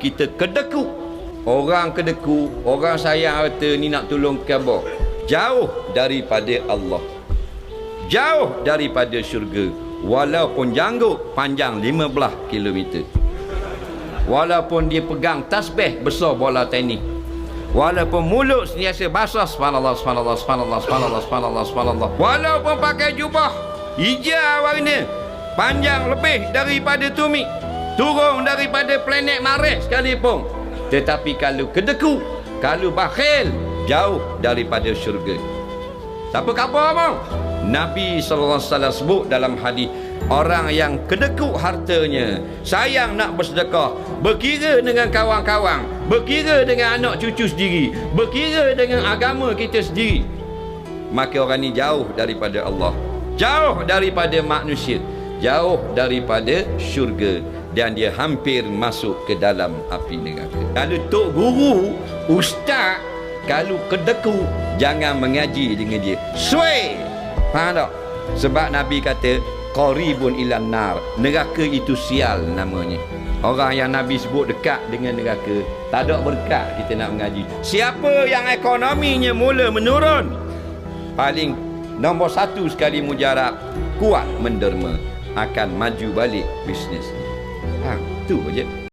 Kita kedeku. Orang kedeku, orang sayang harta ni nak tolong khabar. Jauh daripada Allah. Jauh daripada syurga. Walaupun janggut panjang 15 km. Walaupun dia pegang tasbih besar bola tenis. Walaupun mulut sentiasa basah subhanallah subhanallah subhanallah subhanallah subhanallah subhanallah. Walaupun pakai jubah hijau warna panjang lebih daripada tumit, turun daripada planet Mars sekalipun, tetapi kalau kedeku, kalau bakhil, jauh daripada syurga. Siapa khabar abang? Nabi SAW sebut dalam hadis, orang yang kedeku hartanya, sayang nak bersedekah, berkira dengan kawan-kawan, berkira dengan anak cucu sendiri, berkira dengan agama kita sendiri, maka orang ni jauh daripada Allah, jauh daripada manusia, jauh daripada syurga, dan dia hampir masuk ke dalam api neraka. Kalau tok guru, ustaz, kalau kedeku, jangan mengaji dengan dia. Suai. Faham tak? Sebab Nabi kata qaribun ilan nar, neraka itu sial namanya. Orang yang Nabi sebut dekat dengan neraka, tak ada berkat kita nak mengaji. Siapa yang ekonominya mula menurun, paling nombor satu sekali mujarab, kuat menderma, akan maju balik bisnes. Tu je.